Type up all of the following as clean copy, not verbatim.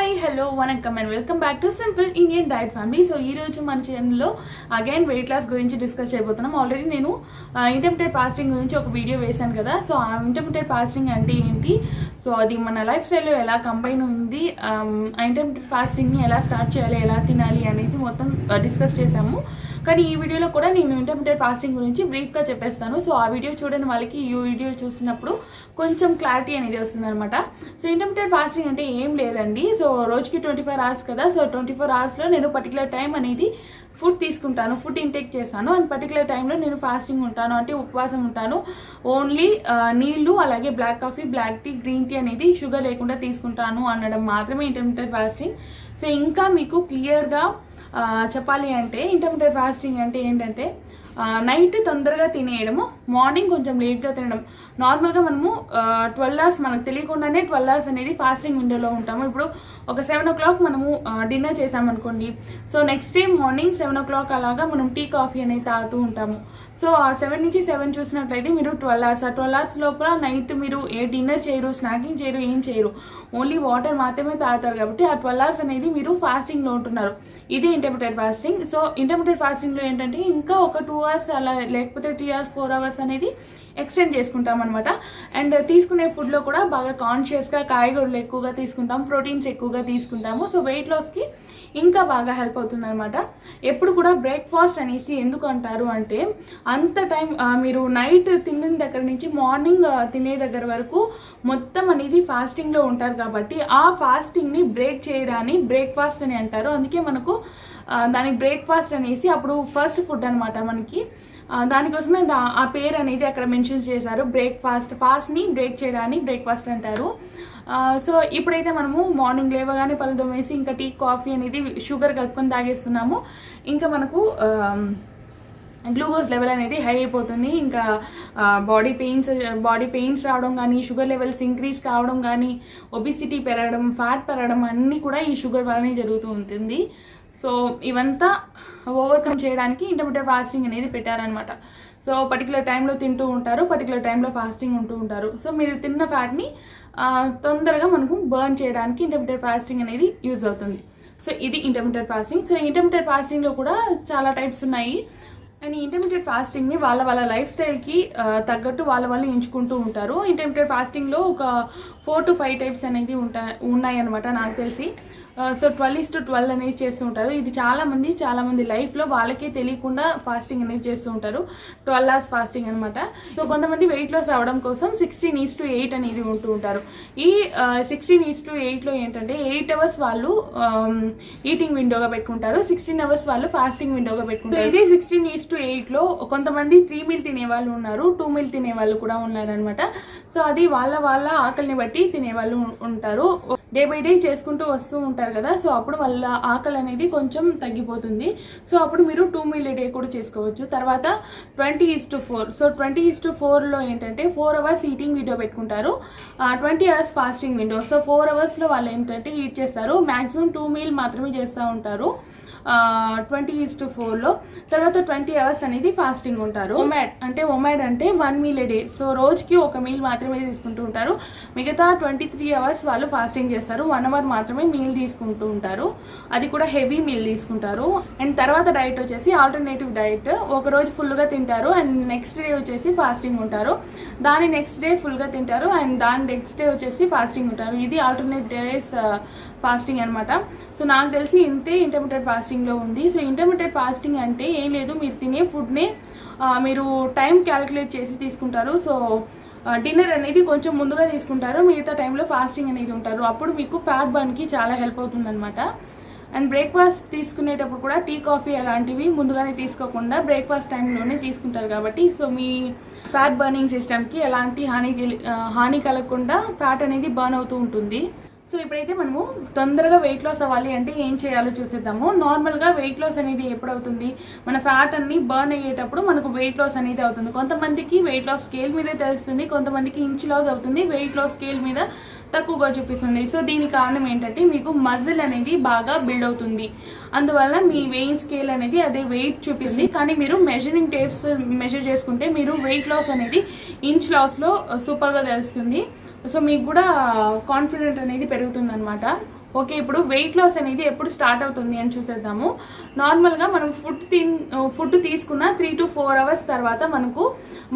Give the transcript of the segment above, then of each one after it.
Hi hello vanakkam and welcome back to simple Indian diet family. So ఈ రోజు మన ఛానల్లో అగైన్ వెయిట్ లాస్ గురించి డిస్కస్ చేయబోతున్నాం. ఆల్రెడీ నేను ఇంటర్మిటెంట్ ఫాస్టింగ్ గురించి ఒక వీడియో వేశాను కదా. సో ఆ ఇంటర్మిటెంట్ ఫాస్టింగ్ అంటే ఏంటి, సో అది మన లైఫ్ స్టైల్లో ఎలా కంబైన్ ఉంది, ఇంటర్మిటెంట్ ఫాస్టింగ్ని ఎలా స్టార్ట్ చేయాలి, ఎలా తినాలి అనేది మొత్తం డిస్కస్ చేశాము. కానీ ఈ వీడియోలో కూడా నేను ఇంటర్మిటెంట్ ఫాస్టింగ్ గురించి బ్రీఫ్గా చెప్పేస్తాను. సో ఆ వీడియో చూడని వాళ్ళకి ఈ వీడియో చూసినప్పుడు కొంచెం క్లారిటీ అనేది వస్తుంది అనమాట. సో ఇంటర్మిటెంట్ ఫాస్టింగ్ అంటే ఏం లేదండి. సో రోజుకి 24 hours కదా. సో 24 hoursలో నేను పర్టికులర్ టైం అనేది ఫుడ్ తీసుకుంటాను, ఫుడ్ ఇంటేక్ చేస్తాను. అండ్ పర్టికులర్ టైంలో నేను ఫాస్టింగ్ ఉంటాను, అంటే ఉపవాసం ఉంటాను. ఓన్లీ నీళ్ళు, అలాగే black coffee, black tea, green tea అనేది షుగర్ లేకుండా తీసుకుంటాను అనడం మాత్రమే ఇంటర్మిటెంట్ ఫాస్టింగ్. సో ఇంకా మీకు క్లియర్గా చెప్పాలి అంటే ఇంటర్మిటెంట్ ఫాస్టింగ్ అంటే ఏంటంటే నైట్ తొందరగా తినేయడము, మార్నింగ్ కొంచెం లేట్గా తినడం. నార్మల్గా మనము 12 hours మనకు తెలియకుండానే 12 hours అనేది ఫాస్టింగ్ విండోలో ఉంటాము. ఇప్పుడు ఒక 7 o'clock మనము డిన్నర్ చేసామనుకోండి, so next day morning 7 o'clock అలాగా మనం టీ కాఫీ అనేది తాగుతూ ఉంటాము. సో ఆ 7 నుంచి 7 చూసినట్లయితే మీరు 12 hours, ఆ 12 hours లోపల నైట్ మీరు ఏ డిన్నర్ చేయరు, స్నాకింగ్ చేయరు, ఏం చేయరు, ఓన్లీ వాటర్ మాత్రమే తాగుతారు. కాబట్టి ఆ 12 hours అనేది మీరు ఫాస్టింగ్లో ఉంటున్నారు. ఇది ఇంటర్మిటెంట్ ఫాస్టింగ్. సో ఇంటర్మిటెంట్ ఫాస్టింగ్లో ఏంటంటే ఇంకా ఒక 2 hours అలా, లేకపోతే 3 hours 4 hours అనేది ఎక్స్టెండ్ చేసుకుంటాం అనమాట. అండ్ తీసుకునే ఫుడ్లో కూడా బాగా కాన్షియస్గా కాయగూరలు ఎక్కువగా తీసుకుంటాం, ప్రోటీన్స్ ఎక్కువగా తీసుకుంటాము. సో వెయిట్ లాస్కి ఇంకా బాగా హెల్ప్ అవుతుంది అనమాట. ఎప్పుడు కూడా బ్రేక్ఫాస్ట్ అనేసి ఎందుకు అంటారు అంటే, అంత టైం మీరు నైట్ తిన్న దగ్గర నుంచి మార్నింగ్ తినే దగ్గర వరకు మొత్తం అనేది ఫాస్టింగ్లో ఉంటారు. కాబట్టి ఆ ఫాస్టింగ్ని బ్రేక్ చేయడాన్ని బ్రేక్ఫాస్ట్ అని అంటారు. అందుకే మనకు దాని బ్రేక్ఫాస్ట్ అనేసి అప్పుడు ఫస్ట్ ఫుడ్ అనమాట మనకి. దానికోసమే ఆ పేరు అనేది అక్కడ మెన్షన్ చేశారు. బ్రేక్ఫాస్ట్, ఫాస్ట్ని బ్రేక్ చేయడాన్ని బ్రేక్ఫాస్ట్ అంటారు. సో ఇప్పుడైతే మనము మార్నింగ్ లేవగానే పళ్ళు తోమేసి ఇంకా టీ కాఫీ అనేది షుగర్ కలుపుకొని తాగేస్తున్నాము. ఇంకా మనకు గ్లూకోజ్ లెవెల్ అనేది హై అయిపోతుంది. ఇంకా బాడీ పెయిన్స్ రావడం కానీ, షుగర్ లెవెల్స్ ఇంక్రీజ్ కావడం కానీ, ఒబిసిటీ పెరగడం, ఫ్యాట్ పెరగడం అన్నీ కూడా ఈ షుగర్ వల్లనే జరుగుతూ ఉంటుంది. సో ఇవంతా ఓవర్కమ్ చేయడానికి ఇంటర్మిటెంట్ ఫాస్టింగ్ అనేది పెట్టారనమాట. సో పర్టికులర్ టైంలో తింటూ ఉంటారు, పర్టికులర్ టైంలో ఫాస్టింగ్ ఉంటూ ఉంటారు. సో మీరు తిన్న ఫ్యాట్ని తొందరగా మనకు బర్న్ చేయడానికి ఇంటర్మిటెంట్ ఫాస్టింగ్ అనేది యూజ్ అవుతుంది. సో ఇది ఇంటర్మిటెంట్ ఫాస్టింగ్. సో ఇంటర్మిటెంట్ ఫాస్టింగ్లో కూడా చాలా టైప్స్ ఉన్నాయి. అండ్ ఇంటర్మిటెంట్ ఫాస్టింగ్ని వాళ్ళ లైఫ్ స్టైల్కి తగ్గట్టు వాళ్ళు ఎంచుకుంటూ ఉంటారు. ఇంటర్మిటెంట్ ఫాస్టింగ్లో ఒక 4 to 5 టైప్స్ అనేది ఉన్నాయి అనమాట నాకు తెలిసి. సో 12:12 అనేది చేస్తూ ఉంటారు. ఇది చాలామంది లైఫ్లో వాళ్ళకే తెలియకుండా ఫాస్టింగ్ అనేది చేస్తూ ఉంటారు. 12 hours ఫాస్టింగ్ అనమాట. సో కొంతమంది వెయిట్ లాస్ అవ్వడం కోసం 16:8 అనేది ఉంటూ ఉంటారు. ఈ 16:8లో ఏంటంటే 8 hours వాళ్ళు ఈటింగ్ విండోగా పెట్టుకుంటారు, 16 hours వాళ్ళు ఫాస్టింగ్ విండోగా పెట్టుకుంటారు. ఇది 16:8లో కొంతమంది 3 meal తినేవాళ్ళు ఉన్నారు, 2 meal తినేవాళ్ళు కూడా ఉన్నారనమాట. సో అది వాళ్ళ ఆకలిని బట్టి తినేవాళ్ళు ఉంటారు. డే బై డే చేసుకుంటూ వస్తూ ఉంటారు కదా. సో అప్పుడు వాళ్ళ ఆకలి అనేది కొంచెం తగ్గిపోతుంది. సో అప్పుడు మీరు 2 meal a day కూడా చేసుకోవచ్చు. తర్వాత 20:4. సో 20:4లో ఏంటంటే 4 hours ఈటింగ్ విండో పెట్టుకుంటారు, 20 hours ఫాస్టింగ్ విండో. సో 4 hoursలో వాళ్ళు ఏంటంటే ఈట్ చేస్తారు, మ్యాక్సిమం 2 meal మాత్రమే చేస్తూ ఉంటారు 20:4లో. తర్వాత 20 hours అనేది ఫాస్టింగ్ ఉంటారు. ఒమాడ్ అంటే 1 meal a day. సో రోజుకి ఒక మీల్ మాత్రమే తీసుకుంటూ ఉంటారు. మిగతా 23 hours వాళ్ళు ఫాస్టింగ్ చేస్తారు, 1 hour మాత్రమే మీల్ తీసుకుంటూ ఉంటారు. అది కూడా హెవీ మీల్ తీసుకుంటారు. అండ్ తర్వాత డైట్ వచ్చేసి ఆల్టర్నేటివ్ డైట్. ఒక రోజు ఫుల్గా తింటారు అండ్ నెక్స్ట్ డే వచ్చేసి ఫాస్టింగ్ ఉంటారు, దాని నెక్స్ట్ డే ఫుల్గా తింటారు అండ్ దాని నెక్స్ట్ డే వచ్చేసి ఫాస్టింగ్ ఉంటారు. ఇది ఆల్టర్నేట్ డేస్ ఫాస్టింగ్ అనమాట. సో నాకు తెలిసి ఇంతే ఇంటర్మిటెంట్ ఫాస్టింగ్లో ఉంది. సో ఇంటర్మిటెంట్ ఫాస్టింగ్ అంటే ఏం లేదు, మీరు తినే ఫుడ్ని మీరు టైం క్యాలిక్యులేట్ చేసి తీసుకుంటారు. సో డిన్నర్ అనేది కొంచెం ముందుగా తీసుకుంటారు, మిగతా టైంలో ఫాస్టింగ్ అనేది ఉంటారు. అప్పుడు మీకు ఫ్యాట్ బర్న్కి చాలా హెల్ప్ అవుతుంది అనమాట. అండ్ బ్రేక్ఫాస్ట్ తీసుకునేటప్పుడు కూడా టీ కాఫీ అలాంటివి ముందుగానే తీసుకోకుండా బ్రేక్ఫాస్ట్ టైంలోనే తీసుకుంటారు. కాబట్టి సో మీ ఫ్యాట్ బర్నింగ్ సిస్టమ్కి ఎలాంటి హాని కలగకుండా ఫ్యాట్ అనేది బర్న్ అవుతూ ఉంటుంది. సో ఇప్పుడైతే మనము తొందరగా వెయిట్ లాస్ అవ్వాలి అంటే ఏం చేయాలో చూసేద్దాము. నార్మల్గా వెయిట్ లాస్ అనేది ఎప్పుడు అవుతుంది, మన ఫ్యాట్ అన్ని బర్న్ అయ్యేటప్పుడు మనకు వెయిట్ లాస్ అనేది అవుతుంది. కొంతమందికి వెయిట్ లాస్ స్కేల్ మీదే తెలుస్తుంది, కొంతమందికి ఇంచ్ లాస్ అవుతుంది, వెయిట్ లాస్ స్కేల్ మీద తక్కువగా చూపిస్తుంది. సో దీనికి కారణం ఏంటంటే మీకు మజిల్ అనేది బాగా బిల్డ్ అవుతుంది, అందువల్ల మీ వెయిట్ స్కేల్ అనేది అదే వెయిట్ చూపిస్తుంది. కానీ మీరు మెజరింగ్ టేప్స్ మెజర్ చేసుకుంటే మీరు వెయిట్ లాస్ అనేది ఇంచ్ లాస్లో సూపర్గా తెలుస్తుంది. సో మీకు కూడా కాన్ఫిడెంట్ అనేది పెరుగుతుంది అనమాట. ఓకే, ఇప్పుడు వెయిట్ లాస్ అనేది ఎప్పుడు స్టార్ట్ అవుతుంది అని చూసేద్దాము. నార్మల్గా మనం ఫుడ్ తీసుకున్న 3 to 4 hours తర్వాత మనకు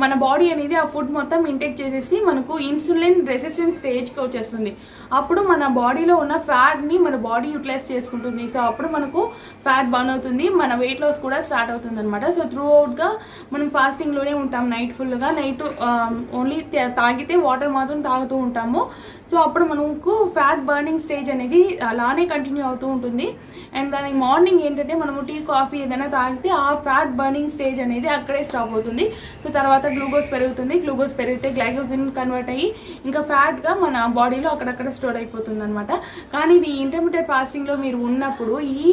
మన బాడీ అనేది ఆ ఫుడ్ మొత్తం ఇంటేక్ చేసేసి మనకు ఇన్సులిన్ రెసిస్టెన్స్ స్టేజ్కి వచ్చేస్తుంది. అప్పుడు మన బాడీలో ఉన్న ఫ్యాట్ని మన బాడీ యూటిలైజ్ చేసుకుంటుంది. సో అప్పుడు మనకు ఫ్యాట్ బర్న్ అవుతుంది, మన వెయిట్ లాస్ కూడా స్టార్ట్ అవుతుంది అనమాట. సో త్రూ అవుట్గా మనం ఫాస్టింగ్లోనే ఉంటాం. నైట్ ఫుల్గా నైట్ ఓన్లీ తాగితే వాటర్ మాత్రం తాగుతూ ఉంటాము. సో అప్పుడు మనకు ఫ్యాట్ బర్నింగ్ స్టేజ్ అనేది అలానే కంటిన్యూ అవుతూ ఉంటుంది. అండ్ దాని మార్నింగ్ ఏంటంటే మనము టీ కాఫీ ఏదైనా తాగితే ఆ ఫ్యాట్ బర్నింగ్ స్టేజ్ అనేది అక్కడే స్టాప్ అవుతుంది. సో తర్వాత గ్లూకోజ్ పెరుగుతుంది, గ్లూకోజ్ పెరిగితే గ్లైకోజన్ కన్వర్ట్ అయ్యి ఇంకా ఫ్యాట్గా మన బాడీలో అక్కడక్కడ స్టోర్ అయిపోతుంది అనమాట. కానీ ఇది ఇంటర్మీడియట్ ఫాస్టింగ్లో మీరు ఉన్నప్పుడు ఈ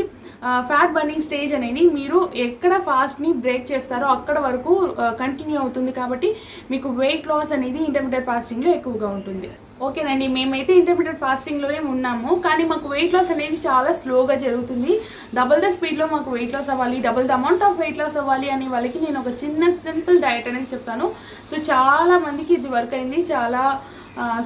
ఫ్యాట్ బర్నింగ్ స్టేజ్ అనేది మీరు ఎక్కడ ఫాస్ట్ని బ్రేక్ చేస్తారో అక్కడ వరకు కంటిన్యూ అవుతుంది. కాబట్టి మీకు వెయిట్ లాస్ అనేది ఇంటర్మీడియట్ ఫాస్టింగ్లో ఎక్కువగా ఉంటుంది. ఓకేనండి, మేమైతే ఇంటర్మీడియట్ ఫాస్టింగ్లోనే ఉన్నాము, కానీ మాకు వెయిట్ లాస్ అనేది చాలా స్లోగా జరుగుతుంది. డబుల్ ద స్పీడ్లో మాకు వెయిట్ లాస్ అవ్వాలి, double the amount of weight loss అవ్వాలి అనే వాళ్ళకి నేను ఒక చిన్న సింపుల్ డైట్ అనేది చెప్తాను. సో చాలా మందికి ఇది వర్క్ అయింది, చాలా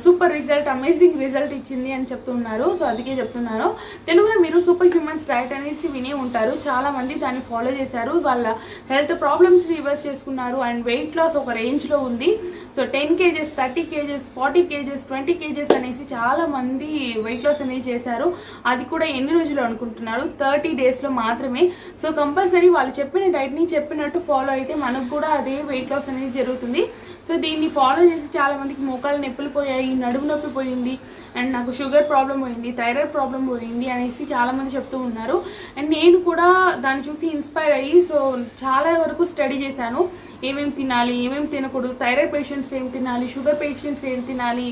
సూపర్ రిజల్ట్, అమేజింగ్ రిజల్ట్ ఇచ్చింది అని చెప్తున్నారు. సో అందుకే చెప్తున్నాను. తెలుగులో మీరు సూపర్ హ్యూమన్స్ డైట్ అనేసి వినే ఉంటారు. చాలామంది దాన్ని ఫాలో చేశారు, వాళ్ళ హెల్త్ ప్రాబ్లమ్స్ రివర్స్ చేసుకున్నారు అండ్ వెయిట్ లాస్ ఒక రేంజ్లో ఉంది. So 10 kgs, 30 kgs, 40 kgs, 20 kgs అనేసి చాలామంది వెయిట్ లాస్ అనేది చేశారు. అది కూడా ఎన్ని రోజులు అనుకుంటున్నారు? 30 daysలో మాత్రమే. సో కంపల్సరీ వాళ్ళు చెప్పిన డైట్ని చెప్పినట్టు ఫాలో అయితే మనకు కూడా అదే వెయిట్ లాస్ అనేది జరుగుతుంది. సో దీన్ని ఫాలో చేసి చాలామందికి మోకాలు నొప్పులు పోయాయి, నడుము నొప్పి పోయింది, అండ్ నాకు షుగర్ ప్రాబ్లం పోయింది, థైరాయిడ్ ప్రాబ్లం పోయింది అనేసి చాలామంది చెప్తూ ఉన్నారు. అండ్ నేను కూడా దాన్ని చూసి ఇన్స్పైర్ అయ్యి సో చాలా వరకు స్టడీ చేశాను. ఏమేమి తినాలి, ఏమేమి తినకూడదు, థైరాయిడ్ పేషెంట్స్ ఏం తినాలి, షుగర్ పేషెంట్స్ ఏం తినాలి,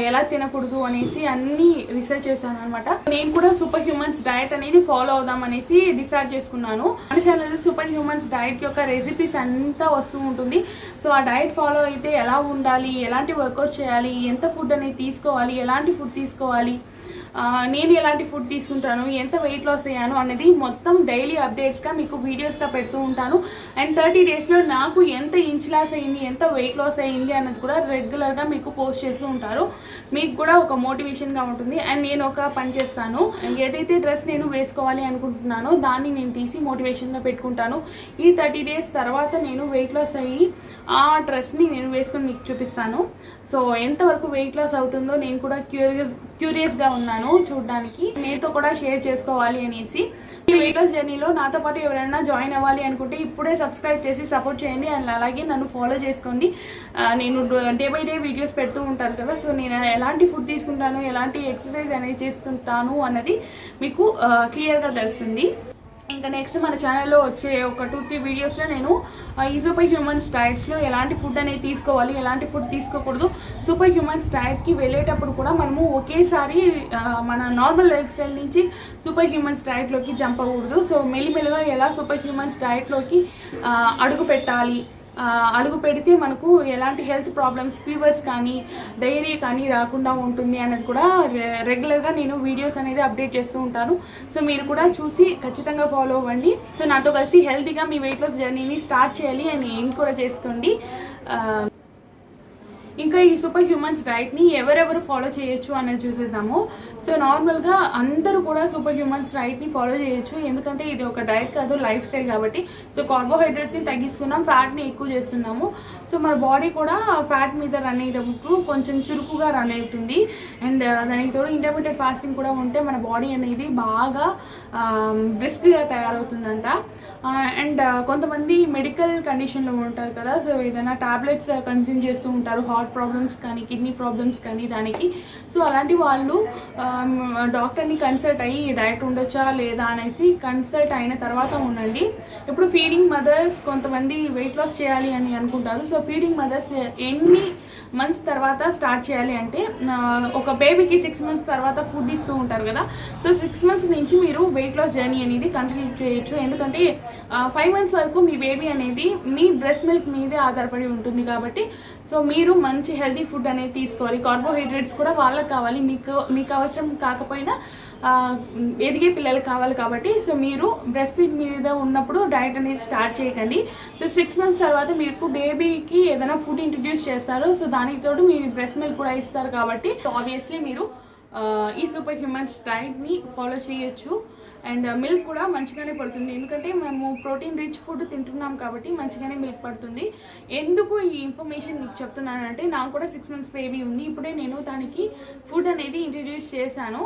ఎలా తినకూడదు అనేసి అన్నీ రీసెర్చ్ చేశాను అనమాట. నేను కూడా సూపర్ హ్యూమన్స్ డైట్ అనేది ఫాలో అవుదాం అనేసి డిసైడ్ చేసుకున్నాను. మన ఛానల్లో సూపర్ హ్యూమన్స్ డైట్ యొక్క రెసిపీస్ అంతా వస్తూ ఉంటుంది. సో ఆ డైట్ ఫాలో అయితే ఎలా ఉండాలి, ఎలాంటి వర్కౌట్ చేయాలి, ఎంత ఫుడ్ అనేది తీసుకోవాలి, ఎలాంటి ఫుడ్ తీసుకోవాలి, నేను ఎలాంటి ఫుడ్ తీసుకుంటాను, ఎంత వెయిట్ లాస్ అయ్యాను అనేది మొత్తం డైలీ అప్డేట్స్గా మీకు వీడియోస్గా పెడుతూ ఉంటాను. అండ్ 30 daysలో నాకు ఎంత ఇంచ్ లాస్ అయింది, ఎంత వెయిట్ లాస్ అయింది అన్నది కూడా రెగ్యులర్గా మీకు పోస్ట్ చేస్తూ ఉంటారు. మీకు కూడా ఒక మోటివేషన్గా ఉంటుంది. అండ్ నేను ఒక పని చేస్తాను, ఏదైతే డ్రెస్ నేను వేసుకోవాలి అనుకుంటున్నానో దాన్ని నేను తీసి మోటివేషన్గా పెట్టుకుంటాను. ఈ 30 days తర్వాత నేను వెయిట్ లాస్ అయ్యి ఆ డ్రెస్ని నేను వేసుకొని మీకు చూపిస్తాను. సో ఎంతవరకు వెయిట్ లాస్ అవుతుందో నేను కూడా క్యూరియస్గా ఉన్నాను చూడడానికి, మీతో కూడా షేర్ చేసుకోవాలి అనేసి. ఈ వెయిట్ లాస్ జర్నీలో నాతో పాటు ఎవరైనా జాయిన్ అవ్వాలి అనుకుంటే ఇప్పుడే సబ్స్క్రైబ్ చేసి సపోర్ట్ చేయండి. అండ్ అలాగే నన్ను ఫాలో చేసుకోండి. నేను డే బై డే వీడియోస్ పెడుతూ ఉంటాను కదా, సో నేను ఎలాంటి ఫుడ్ తీసుకుంటాను, ఎలాంటి ఎక్సర్సైజ్ అనేది చేస్తుంటాను అన్నది మీకు క్లియర్గా తెలుస్తుంది. ఇంకా నెక్స్ట్ మన ఛానల్లో వచ్చే ఒక 2-3 వీడియోస్లో నేను ఈ సూపర్ హ్యూమన్స్ డైట్స్లో ఎలాంటి ఫుడ్ అనేది తీసుకోవాలి, ఎలాంటి ఫుడ్ తీసుకోకూడదు, సూపర్ హ్యూమన్స్ డైట్కి వెళ్ళేటప్పుడు కూడా మనము ఒకేసారి మన నార్మల్ లైఫ్ స్టైల్ నుంచి సూపర్ హ్యూమన్స్ డైట్లోకి జంప్ అవ్వకూడదు. సో మెల్లిమెల్లిగా ఎలా సూపర్ హ్యూమన్స్ డైట్లోకి అడుగు పెట్టాలి, అడుగు పెడితే మనకు ఎలాంటి హెల్త్ ప్రాబ్లమ్స్, ఫీవర్స్ కానీ డైరియా కానీ రాకుండా ఉంటుంది అన్నది కూడా రెగ్యులర్గా నేను వీడియోస్ అనేది అప్డేట్ చేస్తూ ఉంటాను. సో మీరు కూడా చూసి ఖచ్చితంగా ఫాలో అవ్వండి. సో నాతో కలిసి హెల్తీగా మీ వెయిట్ లాస్ జర్నీని స్టార్ట్ చేయాలి అని ఎంకరేజ్ చేసుకోండి. ఇంకా ఈ సూపర్ హ్యూమన్స్ డైట్ని ఎవరెవరు ఫాలో చేయొచ్చు అనేది చూసేద్దాము. సో నార్మల్గా అందరూ కూడా సూపర్ హ్యూమన్స్ డైట్ని ఫాలో చేయొచ్చు, ఎందుకంటే ఇది ఒక డైట్ కాదు, లైఫ్ స్టైల్ కాబట్టి. సో కార్బోహైడ్రేట్ని తగ్గిస్తున్నాం, ఫ్యాట్ని ఎక్కువ చేస్తున్నాము. సో మన బాడీ కూడా ఫ్యాట్ మీద రన్ అయ్యేటప్పుడు కొంచెం చురుకుగా రన్ అవుతుంది. అండ్ దానికి తోడు ఇంటర్మీడియట్ ఫాస్టింగ్ కూడా ఉంటే మన బాడీ అనేది బాగా బ్రిస్క్గా తయారవుతుందంట. అండ్ కొంతమంది మెడికల్ కండిషన్లో ఉంటారు కదా, సో ఏదైనా టాబ్లెట్స్ కన్జ్యూమ్ చేస్తూ ఉంటారు, హార్ట్ ప్రాబ్లమ్స్ కానీ కిడ్నీ ప్రాబ్లమ్స్ కానీ దానికి. సో అలాంటి వాళ్ళు డాక్టర్ని కన్సల్ట్ అయ్యి డైట్ ఉండొచ్చా లేదా అనేసి కన్సల్ట్ అయిన తర్వాత ఉండండి. ఇప్పుడు ఫీడింగ్ మదర్స్ కొంతమంది వెయిట్ లాస్ చేయాలి అని అనుకుంటారు. సో ఫీడింగ్ మదర్స్ ఎన్ని మంత్స్ తర్వాత స్టార్ట్ చేయాలి అంటే, ఒక బేబీకి 6 months తర్వాత ఫుడ్ ఇస్తూ ఉంటారు కదా, సో 6 months నుంచి మీరు వెయిట్ లాస్ జర్నీ అనేది కంటిన్యూ చేయొచ్చు. ఎందుకంటే 5 months వరకు మీ బేబీ అనేది మీ బ్రెస్ట్ మిల్క్ మీదే ఆధారపడి ఉంటుంది కాబట్టి. సో మీరు మంచి హెల్తీ ఫుడ్ అనేది తీసుకోవాలి. కార్బోహైడ్రేట్స్ కూడా వాళ్ళకి కావాలి, మీకు అవసరం కాకపోయినా ఎదిగే పిల్లలకు కావాలి కాబట్టి. సో మీరు బ్రెస్ట్ ఫీడ్ మీద ఉన్నప్పుడు డైట్ అనేది స్టార్ట్ చేయకండి. సో 6 months తర్వాత మీకు బేబీకి ఏదైనా ఫుడ్ ఇంట్రడ్యూస్ చేస్తారు, సో దానికి తోడు మీ బ్రెస్ట్ మిల్క్ కూడా ఇస్తారు కాబట్టి. సో ఆబ్వియస్లీ మీరు ఈ సూపర్ హ్యూమన్స్ డైట్ని ఫాలో చేయొచ్చు. అండ్ మిల్క్ కూడా మంచిగానే పడుతుంది, ఎందుకంటే మేము ప్రోటీన్ రిచ్ ఫుడ్ తింటున్నాం కాబట్టి మంచిగానే మిల్క్ పడుతుంది. ఎందుకు ఈ ఇన్ఫర్మేషన్ మీకు చెప్తున్నానంటే, నాకు కూడా 6 months బేబీ ఉంది. ఇప్పుడే నేను దానికి ఫుడ్ అనేది ఇంట్రడ్యూస్ చేశాను.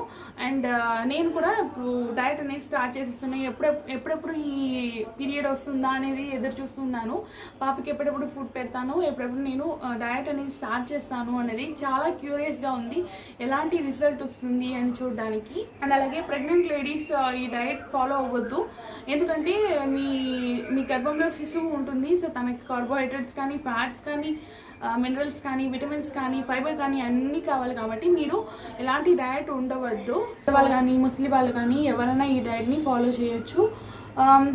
అండ్ నేను కూడా ఇప్పుడు డయట్ అనేది స్టార్ట్ చేసేస్తున్నాను. ఎప్పుడెప్పుడు ఈ పీరియడ్ వస్తుందా అనేది ఎదురు చూస్తున్నాను. పాపకి ఎప్పుడెప్పుడు ఫుడ్ పెడతాను, ఎప్పుడెప్పుడు నేను డయట్ అనేది స్టార్ట్ చేస్తాను అనేది చాలా క్యూరియస్గా ఉంది, ఎలాంటి రిజల్ట్ వస్తుంది అని చూడడానికి. అండ్ అలాగే ప్రెగ్నెంట్ లేడీస్ ఈ డైట్ ఫాలో అవ్వద్దు, ఎందుకంటే మీ గర్భంలో శిశువు ఉంటుంది. సో తనకి కార్బోహైడ్రేట్స్ కానీ, ఫ్యాట్స్ కానీ, మినరల్స్ కానీ, విటమిన్స్ కానీ, ఫైబర్ కానీ అన్నీ కావాలి. కాబట్టి మీరు ఎలాంటి డైట్ ఉండవద్దు. వాళ్ళు కానీ, ముసలి వాళ్ళు కానీ ఎవరైనా ఈ డైట్ని ఫాలో చేయొచ్చు.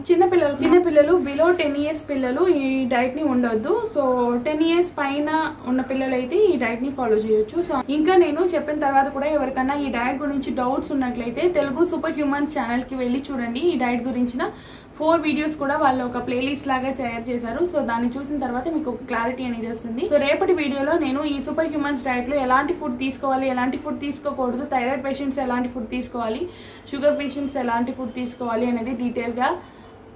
చిన్నపిల్లలు బిలో 10 years పిల్లలు ఈ డైట్ని ఉండొద్దు. సో 10 years పైన ఉన్న పిల్లలు అయితే ఈ డైట్ని ఫాలో చేయొచ్చు. సో ఇంకా నేను చెప్పిన తర్వాత కూడా ఎవరికైనా ఈ డైట్ గురించి డౌట్స్ ఉన్నట్లయితే తెలుగు సూపర్ హ్యూమన్ ఛానల్కి వెళ్ళి చూడండి. ఈ డైట్ గురించిన 4 videos కూడా వాళ్ళు ఒక ప్లేలిస్ట్ లాగా తయారు చేశారు. సో దాన్ని చూసిన తర్వాత మీకు ఒక క్లారిటీ అనేది వస్తుంది. సో రేపటి వీడియోలో నేను ఈ సూపర్ హ్యూమన్స్ డైట్లో ఎలాంటి ఫుడ్ తీసుకోవాలి, ఎలాంటి ఫుడ్ తీసుకోకూడదు, థైరాయిడ్ పేషెంట్స్ ఎలాంటి ఫుడ్ తీసుకోవాలి, షుగర్ పేషెంట్స్ ఎలాంటి ఫుడ్ తీసుకోవాలి అనేది డీటెయిల్గా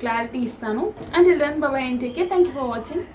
క్లారిటీ ఇస్తాను. Until then bye bye and take care. Thank you for watching.